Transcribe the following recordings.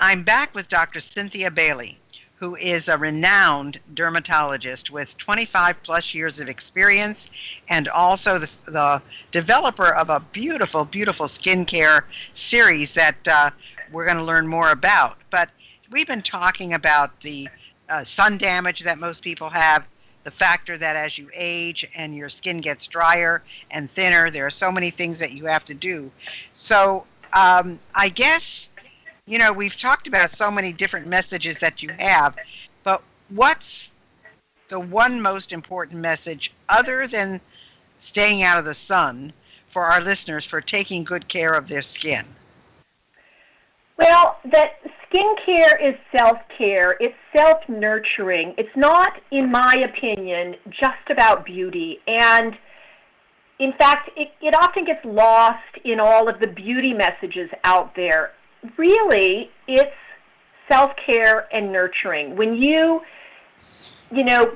I'm back with Dr. Cynthia Bailey, who is a renowned dermatologist with 25 plus years of experience and also the developer of a beautiful, beautiful skincare series that we're going to learn more about. But we've been talking about the sun damage that most people have, the factor that as you age and your skin gets drier and thinner, there are so many things that you have to do. So I guess, we've talked about so many different messages that you have, but what's the one most important message other than staying out of the sun for our listeners for taking good care of their skin? Well, that skincare is self-care. It's self-nurturing. It's not, in my opinion, just about beauty. And in fact, it often gets lost in all of the beauty messages out there. Really, it's self-care and nurturing. When you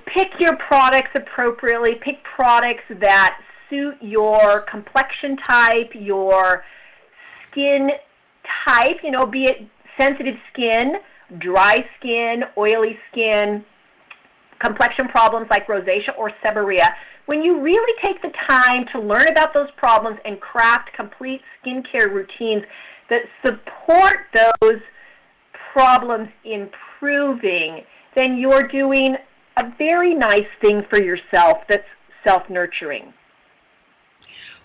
pick your products appropriately, pick products that suit your complexion type, your skin type, be it sensitive skin, dry skin, oily skin, complexion problems like rosacea or seborrhea. When you really take the time to learn about those problems and craft complete skincare routines that support those problems improving, then you're doing a very nice thing for yourself that's self-nurturing.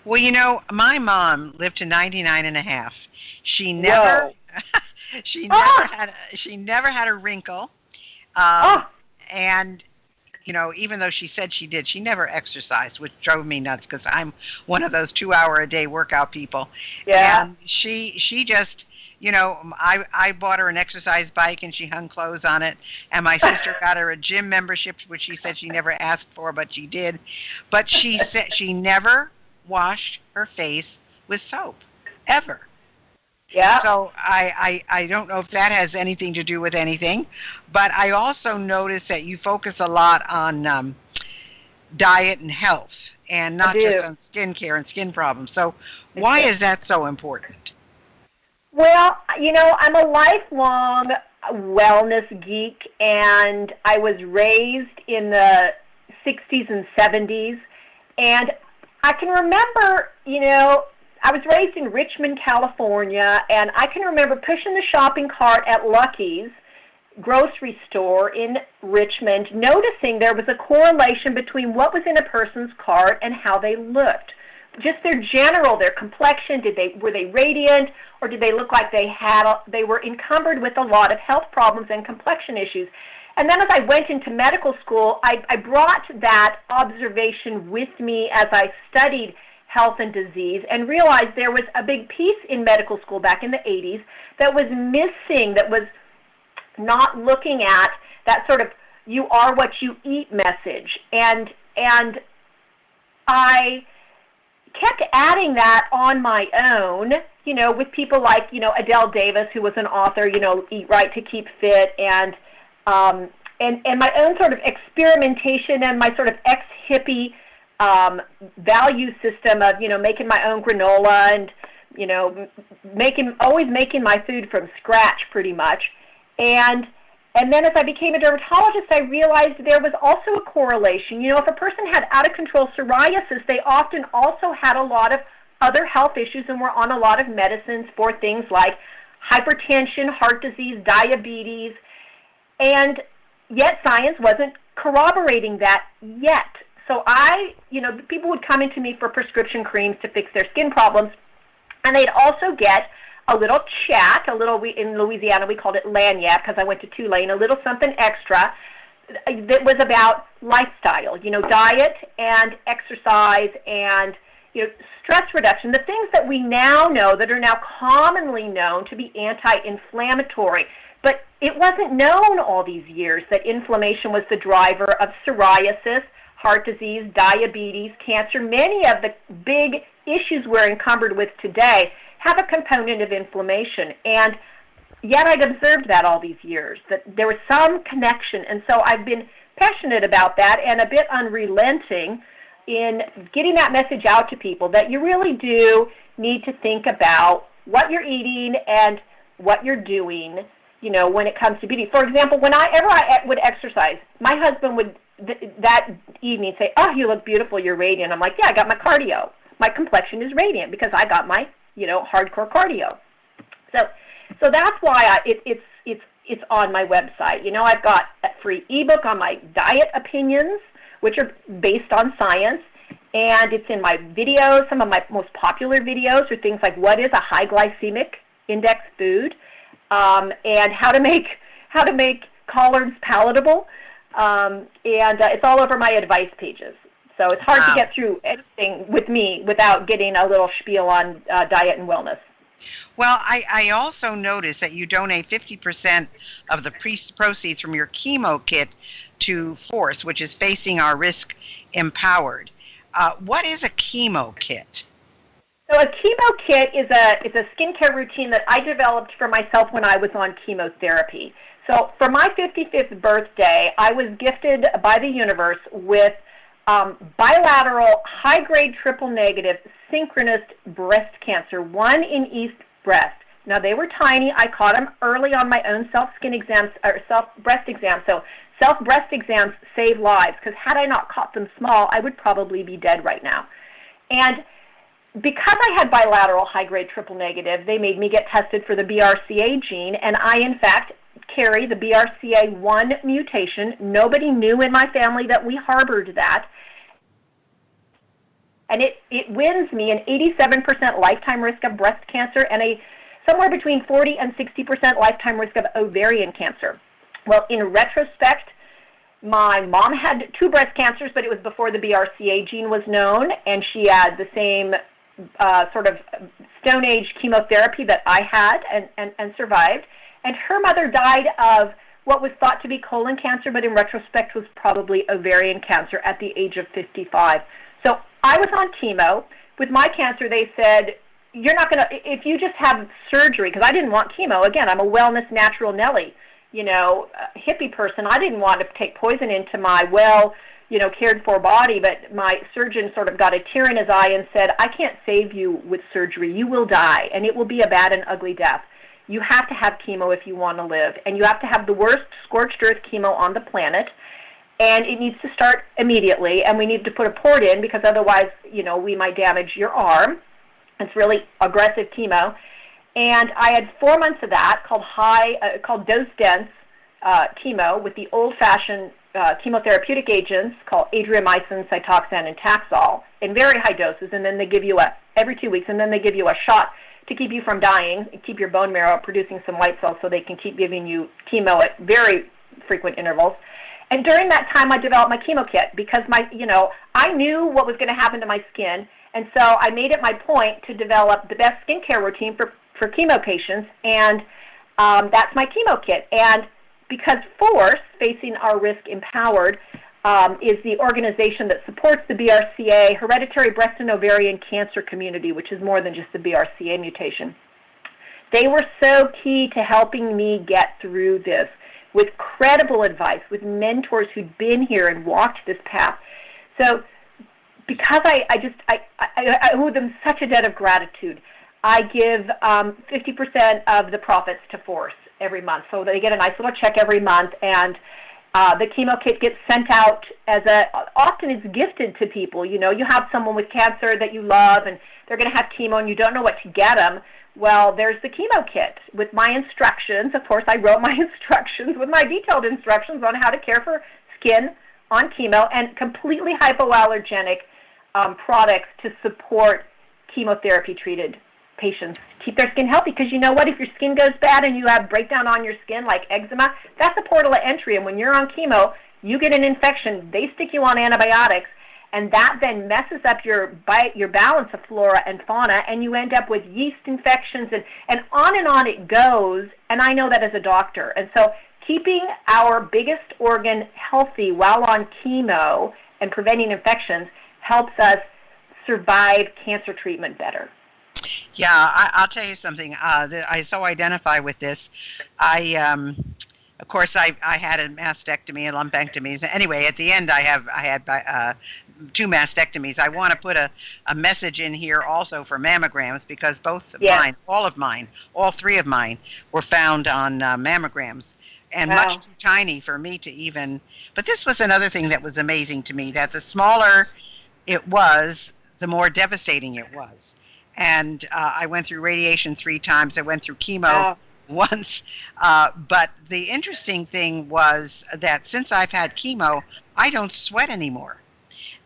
Well, my mom lived to 99 and a half. She never she never had a wrinkle. And even though she said she did, she never exercised, which drove me nuts because I'm one of those 2-hour-a-day workout people. Yeah. And she just, I bought her an exercise bike and she hung clothes on it. And my sister got her a gym membership, which she said she never asked for, but she did. But she said she never washed her face with soap, ever. Yeah. So I don't know if that has anything to do with anything, but I also noticed that you focus a lot on diet and health and not just on skincare and skin problems. So why is that so important? Well, I'm a lifelong wellness geek, and I was raised in the 60s and 70s, and I can remember, I was raised in Richmond, California, and I can remember pushing the shopping cart at Lucky's grocery store in Richmond, noticing there was a correlation between what was in a person's cart and how they looked. Just their complexion, were they radiant, or did they look like they were encumbered with a lot of health problems and complexion issues? And then as I went into medical school, I brought that observation with me as I studied health and disease and realized there was a big piece in medical school back in the 80s that was missing, that was not looking at that sort of you are what you eat message. And I kept adding that on my own, with people like, Adele Davis, who was an author, Eat Right to Keep Fit, and my own sort of experimentation and my sort of ex-hippie value system of, making my own granola and, always making my food from scratch pretty much. And then as I became a dermatologist, I realized there was also a correlation. If a person had out-of-control psoriasis, they often also had a lot of other health issues and were on a lot of medicines for things like hypertension, heart disease, diabetes, and yet science wasn't corroborating that yet. So people would come into me for prescription creams to fix their skin problems, and they'd also get a little chat, in Louisiana we called it lagniappe because I went to Tulane, a little something extra that was about lifestyle, diet and exercise and, stress reduction, the things that we now know that are now commonly known to be anti-inflammatory. But it wasn't known all these years that inflammation was the driver of psoriasis, heart disease, diabetes, cancer. Many of the big issues we're encumbered with today have a component of inflammation. And yet I'd observed that all these years, that there was some connection. And so I've been passionate about that and a bit unrelenting in getting that message out to people that you really do need to think about what you're eating and what you're doing when it comes to beauty. For example, whenever I would exercise, my husband would that evening say, "Oh, you look beautiful, you're radiant." I'm like, "Yeah, I got my cardio. My complexion is radiant because I got my, hardcore cardio." So that's why it's on my website. I've got a free ebook on my diet opinions, which are based on science, and it's in my videos. Some of my most popular videos are things like what is a high glycemic index food, and how to make collards palatable, and it's all over my advice pages. So it's hard to get through anything with me without getting a little spiel on diet and wellness. Well, I also noticed that you donate 50% of the proceeds from your chemo kit to FORCE, which is Facing Our Risk Empowered. What is a chemo kit? So a chemo kit is a skincare routine that I developed for myself when I was on chemotherapy. So for my 55th birthday, I was gifted by the universe with bilateral, high-grade, triple-negative, synchronous breast cancer, one in each breast. Now, they were tiny. I caught them early on my own self-skin exams, or self-breast exams. So self-breast exams save lives, because had I not caught them small, I would probably be dead right now. And because I had bilateral, high-grade, triple-negative, they made me get tested for the BRCA gene, and I, in fact, carry the BRCA1 mutation. Nobody knew in my family that we harbored that. And it wins me an 87% lifetime risk of breast cancer and somewhere between 40 and 60% lifetime risk of ovarian cancer. Well, in retrospect, my mom had 2 breast cancers, but it was before the BRCA gene was known, and she had the same sort of Stone Age chemotherapy that I had and survived. And her mother died of what was thought to be colon cancer, but in retrospect was probably ovarian cancer at the age of 55. So I was on chemo. With my cancer, they said, you're not going to, if you just have surgery, because I didn't want chemo. Again, I'm a wellness natural Nelly, hippie person. I didn't want to take poison into my cared for body, but my surgeon sort of got a tear in his eye and said, I can't save you with surgery. You will die, and it will be a bad and ugly death. You have to have chemo if you want to live, and you have to have the worst scorched earth chemo on the planet, and it needs to start immediately, and we need to put a port in because otherwise, we might damage your arm. It's really aggressive chemo. And I had 4 months of that called dose-dense chemo with the old-fashioned chemotherapeutic agents called adriamycin, Cytoxan, and Taxol in very high doses, and then they give you every 2 weeks, and then they give you a shot to keep you from dying, keep your bone marrow producing some white cells so they can keep giving you chemo at very frequent intervals. And during that time, I developed my chemo kit because I knew what was going to happen to my skin, and so I made it my point to develop the best skincare routine for chemo patients, and that's my chemo kit. And because FORCE, Facing Our Risk Empowered, is the organization that supports the BRCA hereditary breast and ovarian cancer community, which is more than just the BRCA mutation. They were so key to helping me get through this with credible advice, with mentors who'd been here and walked this path. So because I owe them such a debt of gratitude, I give 50% of the profits to FORCE every month. So they get a nice little check every month, and the chemo kit gets sent out often it's gifted to people. You have someone with cancer that you love, and they're going to have chemo, and you don't know what to get them. Well, there's the chemo kit with my instructions. Of course, I wrote my instructions with my detailed instructions on how to care for skin on chemo, and completely hypoallergenic products to support chemotherapy-treated patients keep their skin healthy. Because you know what? If your skin goes bad and you have breakdown on your skin like eczema, that's a portal of entry. And when you're on chemo, you get an infection. They stick you on antibiotics, and that then messes up your balance of flora and fauna, and you end up with yeast infections, and on it goes. And I know that as a doctor. And so keeping our biggest organ healthy while on chemo and preventing infections helps us survive cancer treatment better. Yeah, I'll tell you something. I so identify with this. Of course, I had a mastectomy and lumpectomies. Anyway, at the end, I had two mastectomies. I want to put a message in here also for mammograms, because both Yeah. mine, all three of mine were found on mammograms, and Wow. much too tiny for me to even. But this was another thing that was amazing to me, that the smaller it was, the more devastating it was. And I went through radiation 3 times. I went through chemo Wow. once. But the interesting thing was that since I've had chemo, I don't sweat anymore.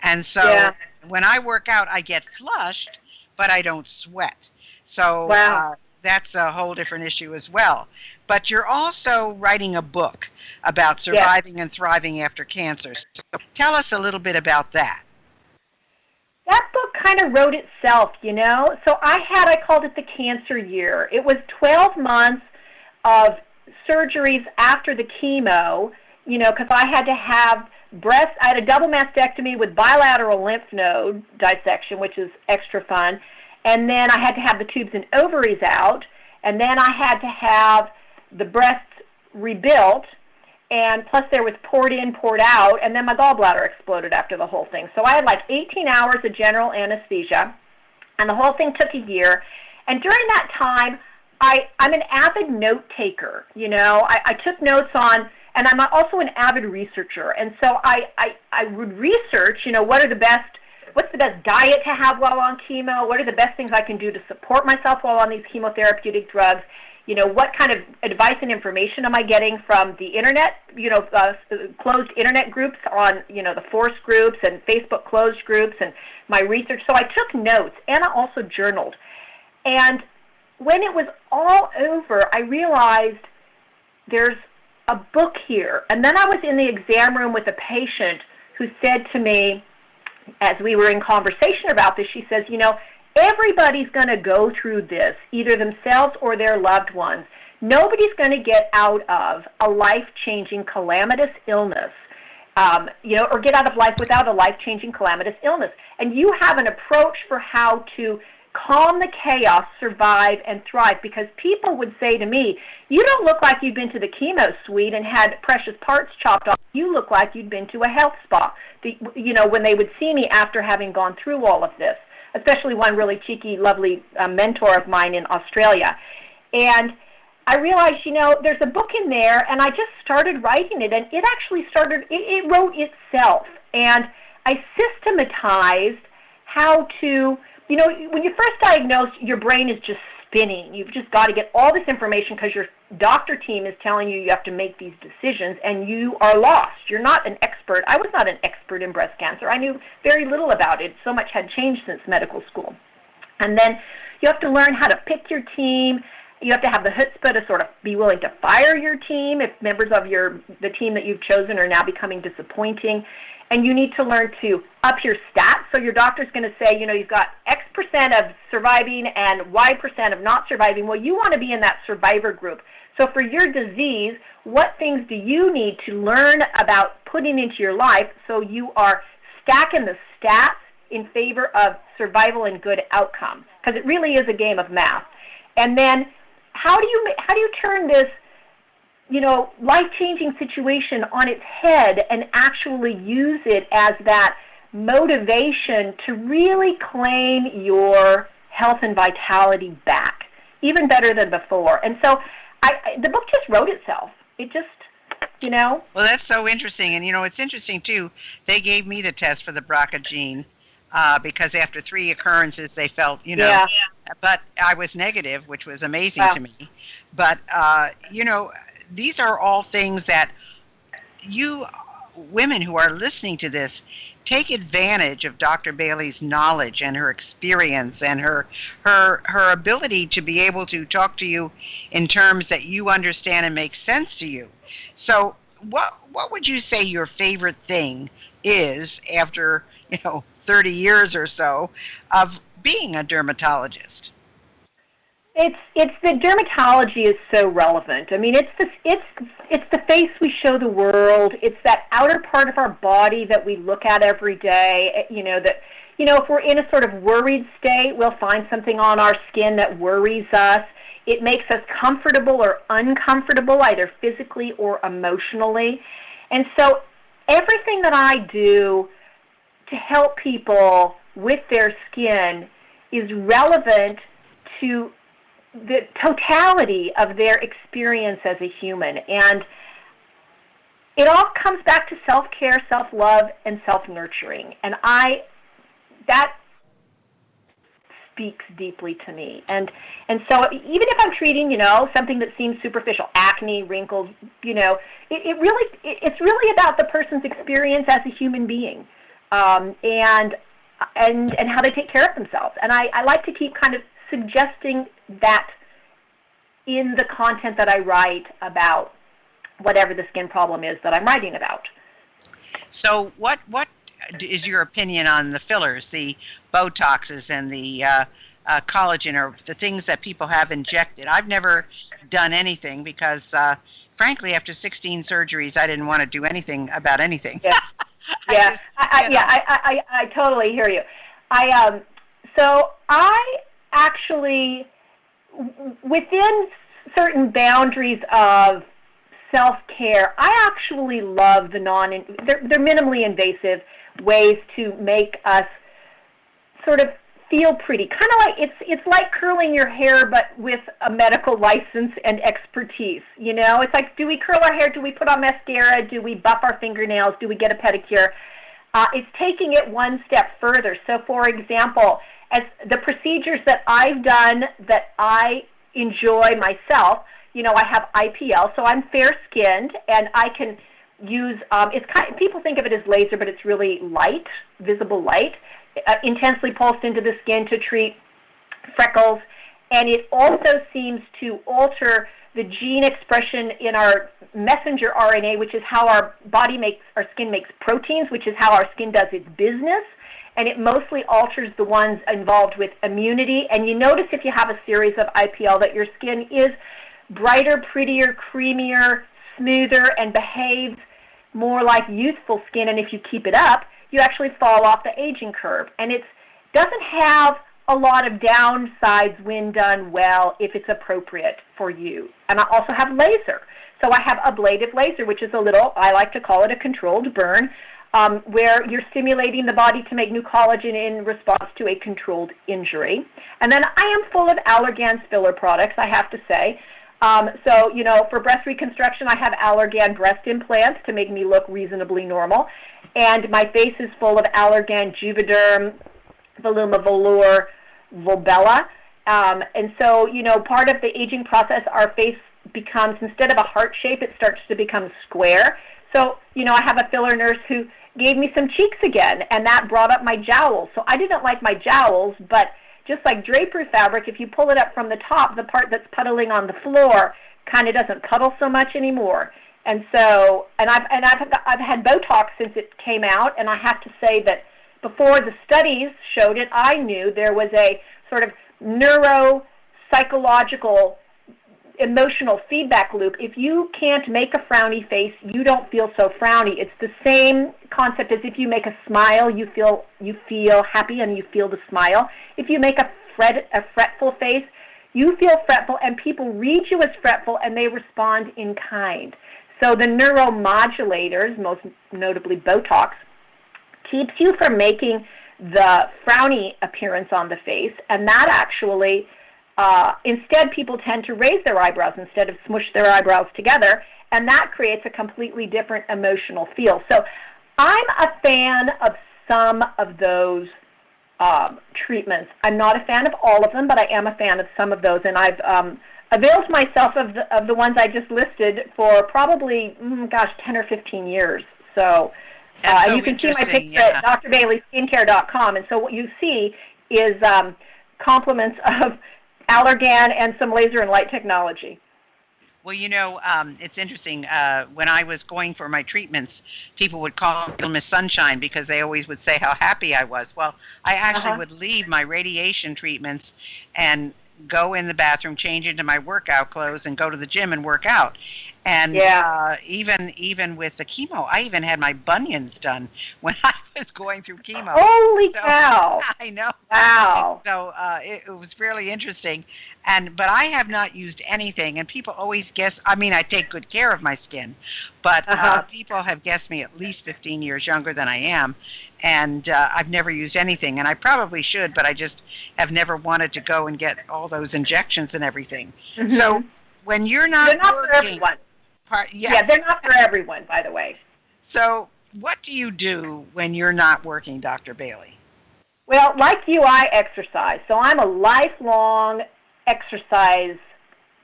And so Yeah. when I work out, I get flushed, but I don't sweat. So Wow. that's a whole different issue as well. But you're also writing a book about surviving and thriving after cancer. So tell us a little bit about that. That book kind of wrote itself, you know. So I called it the cancer year. It was 12 months of surgeries after the chemo, you know, because I had to have I had a double mastectomy with bilateral lymph node dissection, which is extra fun. And then I had to have the tubes and ovaries out. And then I had to have the breasts rebuilt. And plus there was poured in, poured out, and then my gallbladder exploded after the whole thing. So I had like 18 hours of general anesthesia, and the whole thing took a year. And during that time, I'm an avid note taker. You know, I took notes on, and I'm also an avid researcher. And so I would research, you know, what's the best diet to have while on chemo? What are the best things I can do to support myself while on these chemotherapeutic drugs? You know, what kind of advice and information am I getting from the internet, you know, closed internet groups on, you know, the Force groups and Facebook closed groups, and my research. So I took notes, and I also journaled. And when it was all over, I realized there's a book here. And then I was in the exam room with a patient who said to me, as we were in conversation about this, she says, you know, everybody's going to go through this, either themselves or their loved ones. Nobody's going to get out of a life-changing calamitous illness, you know, or get out of life without a life-changing calamitous illness. And you have an approach for how to calm the chaos, survive, and thrive. Because people would say to me, you don't look like you've been to the chemo suite and had precious parts chopped off. You look like you'd been to a health spa, you know, when they would see me after having gone through all of this. Especially one really cheeky, lovely mentor of mine in Australia. And I realized, you know, there's a book in there, and I just started writing it, and it actually it wrote itself. And I systematized how to, you know, when you're first diagnosed, your brain is just spinning. You've just got to get all this information because your doctor team is telling you have to make these decisions, and you are lost. You're not an expert. I was not an expert in breast cancer. I knew very little about it. So much had changed since medical school. And then you have to learn how to pick your team. You have to have the chutzpah to sort of be willing to fire your team if members of the team that you've chosen are now becoming disappointing. And you need to learn to up your stats. So your doctor's going to say, you know, you've got X% of surviving and Y% of not surviving. Well, you want to be in that survivor group. So for your disease, what things do you need to learn about putting into your life so you are stacking the stats in favor of survival and good outcome? Because it really is a game of math. And then how do you turn this, you know, life-changing situation on its head and actually use it as that motivation to really claim your health and vitality back, even better than before? And so the book just wrote itself. It just, you know. Well, that's so interesting. And, you know, it's interesting, too. They gave me the test for the BRCA gene because after 3 occurrences, they felt, you know, Yeah. But I was negative, which was amazing Wow. to me. But, you know, these are all things that you women who are listening to this, take advantage of Dr. Bailey's knowledge and her experience and her ability to be able to talk to you in terms that you understand and make sense to you. So what would you say your favorite thing is after, you know, 30 years or so of being a dermatologist? It's the dermatology is so relevant. I mean, it's the face we show the world. It's that outer part of our body that we look at every day. You know, if we're in a sort of worried state, we'll find something on our skin that worries us. It makes us comfortable or uncomfortable, either physically or emotionally. And so everything that I do to help people with their skin is relevant to the totality of their experience as a human. And it all comes back to self-care, self-love, and self-nurturing. And that speaks deeply to me. And so even if I'm treating, something that seems superficial, acne, wrinkles, it's really about the person's experience as a human being, and how they take care of themselves. And I like to keep kind of suggesting that in the content that I write about whatever the skin problem is that I'm writing about. So what is your opinion on the fillers, the Botoxes and the collagen, or the things that people have injected? I've never done anything because, frankly, after 16 surgeries, I didn't want to do anything about anything. Yeah, I totally hear you. So I actually, within certain boundaries of self-care, I actually love the they're minimally invasive ways to make us sort of feel pretty. Kind of like, it's like curling your hair, but with a medical license and expertise. It's like, do we curl our hair? Do we put on mascara? Do we buff our fingernails? Do we get a pedicure? It's taking it one step further. So, for example, as the procedures that I've done that I enjoy myself, I have IPL, so I'm fair-skinned, and I can use, people think of it as laser, but it's really light, visible light, intensely pulsed into the skin to treat freckles, and it also seems to alter the gene expression in our messenger RNA, which is how our skin makes proteins, which is how our skin does its business, and it mostly alters the ones involved with immunity. And you notice if you have a series of IPL that your skin is brighter, prettier, creamier, smoother, and behaves more like youthful skin. And if you keep it up, you actually fall off the aging curve. And it doesn't have a lot of downsides when done well if it's appropriate for you. And I also have laser. So I have ablative laser, which is I like to call it a controlled burn, where you're stimulating the body to make new collagen in response to a controlled injury. And then I am full of Allergan's filler products, I have to say. For breast reconstruction, I have Allergan breast implants to make me look reasonably normal. And my face is full of Allergan Juvederm, Voluma Velour, Volbella. And so, part of the aging process, our face becomes, instead of a heart shape, it starts to become square. So, I have a filler nurse who gave me some cheeks again, and that brought up my jowls. So I didn't like my jowls, but just like drapery fabric, if you pull it up from the top, the part that's puddling on the floor kind of doesn't puddle so much anymore. And so, I've had Botox since it came out, and I have to say that before the studies showed it, I knew there was a sort of neuropsychological emotional feedback loop. If you can't make a frowny face, you don't feel so frowny. It's the same concept as if you make a smile, you feel happy and you feel the smile. If you make a fretful face, you feel fretful, and people read you as fretful, and they respond in kind. So the neuromodulators, most notably Botox, keeps you from making the frowny appearance on the face, and that actually, instead people tend to raise their eyebrows instead of smush their eyebrows together, and that creates a completely different emotional feel. So I'm a fan of some of those treatments. I'm not a fan of all of them, but I am a fan of some of those, and I've availed myself of the ones I just listed for probably, 10 or 15 years. So, and you can see my picture at drbaileyskincare.com, and so what you see is compliments of Allergan and some laser and light technology. Well, it's interesting. When I was going for my treatments, people would call me Miss Sunshine because they always would say how happy I was. Well, I actually would leave my radiation treatments and go in the bathroom, change into my workout clothes, and go to the gym and work out. And Yeah. even with the chemo, I even had my bunions done when I was going through chemo. Holy So cow. I know. And Wow. so it was fairly interesting. But I have not used anything, and people always guess. I mean, I take good care of my skin, but Uh-huh. people have guessed me at least 15 years younger than I am, and I've never used anything, and I probably should, but I just have never wanted to go and get all those injections and everything. So Mhm. when you're They're not not for working, everyone. yeah. Yeah, they're not for everyone, by the way. So what do you do when you're not working, Dr. Bailey? Well, like you, I exercise. So I'm a lifelong exercise,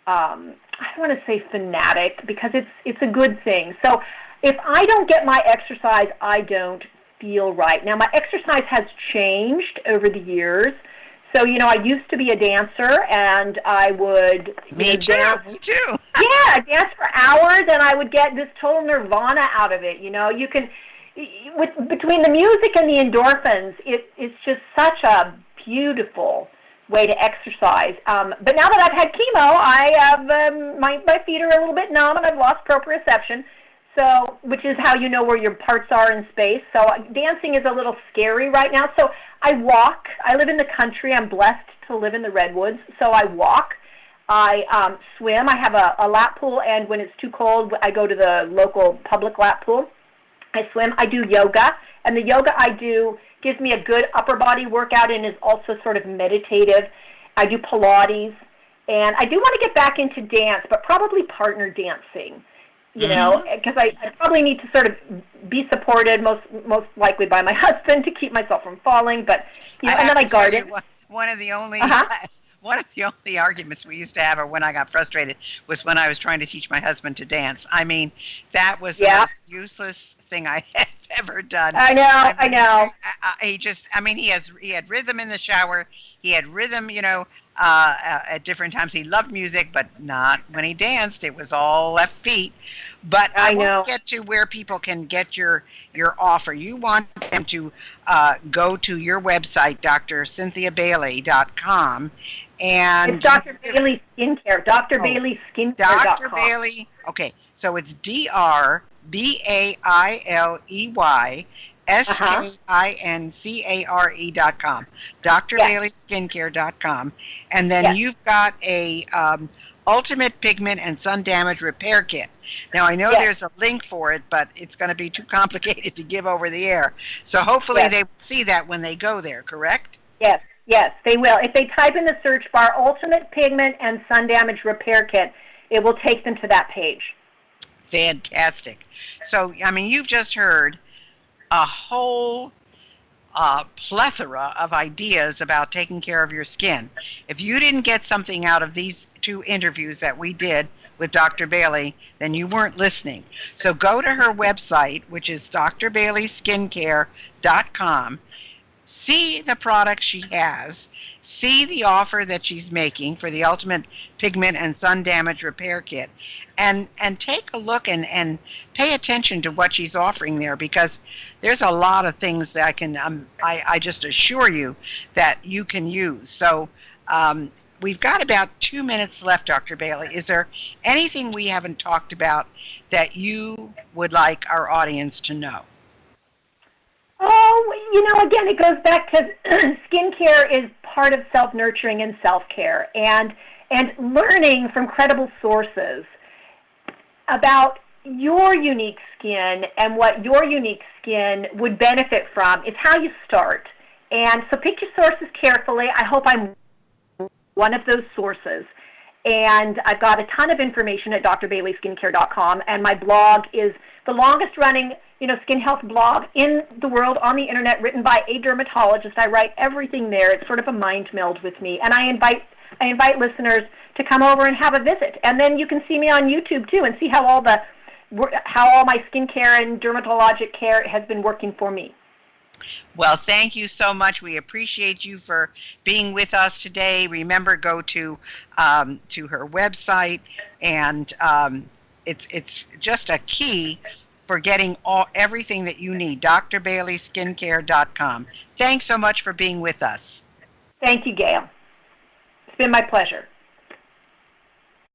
I don't want to say fanatic because it's a good thing. So if I don't get my exercise, I don't feel right. Now, my exercise has changed over the years. So, I used to be a dancer, and I would, Me too. dance. Me too. Yeah, I danced for hours, and I would get this total nirvana out of it. You can, between the music and the endorphins, it's just such a beautiful way to exercise. But now that I've had chemo, I have my feet are a little bit numb, and I've lost proprioception. So, which is how you know where your parts are in space. So, dancing is a little scary right now. So, I walk. I live in the country. I'm blessed to live in the redwoods. So, I walk. I swim. I have a lap pool, and when it's too cold, I go to the local public lap pool. I swim. I do yoga, and the yoga I do gives me a good upper body workout and is also sort of meditative. I do Pilates, and I do want to get back into dance, but probably partner dancing. Because I probably need to sort of be supported, most likely by my husband, to keep myself from falling. But and then I garden. One of the only Uh-huh. one of the only arguments we used to have, or when I got frustrated, was when I was trying to teach my husband to dance. I mean, that was the most useless thing I had ever done. I know. I know. He had rhythm in the shower. He had rhythm, at different times. He loved music, but not when he danced. It was all left feet. But I want to get to where people can get your offer. You want them to go to your website, drcynthiabailey.com. And it's Dr. Bailey Skincare. DrBaileySkincare.com. Dr. Bailey. Okay, so it's DrBaileySkincare.com. DrBaileySkincare.com. And then you've got a Ultimate Pigment and Sun Damage Repair Kit. Now, I know there's a link for it, but it's going to be too complicated to give over the air. So hopefully they will see that when they go there, correct? Yes, they will. If they type in the search bar Ultimate Pigment and Sun Damage Repair Kit, it will take them to that page. Fantastic. So, I mean, you've just heard a whole plethora of ideas about taking care of your skin. If you didn't get something out of these 2 interviews that we did with Dr. Bailey, then you weren't listening. So go to her website, which is drbaileyskincare.com. See the products she has. See the offer that she's making for the Ultimate Pigment and Sun Damage Repair Kit. And take a look and pay attention to what she's offering there, because there's a lot of things that I just assure you that you can use. So we've got about 2 minutes left, Dr. Bailey. Is there anything we haven't talked about that you would like our audience to know? Oh, again, it goes back to skincare is part of self-nurturing and self-care, and learning from credible sources about your unique skin and what your unique skin would benefit from is how you start. And so pick your sources carefully. I hope I'm one of those sources. And I've got a ton of information at drbaileyskincare.com, and my blog is the longest running skin health blog in the world on the internet, written by a dermatologist. I write everything there. It's sort of a mind meld with me. And I invite listeners to come over and have a visit. And then you can see me on YouTube too and see how all my skincare and dermatologic care has been working for me. Well, thank you so much. We appreciate you for being with us today. Remember, go to her website, and it's just a key for getting everything that you need. drbaileyskincare.com. Thanks so much for being with us. Thank you, Gayle. It's been my pleasure.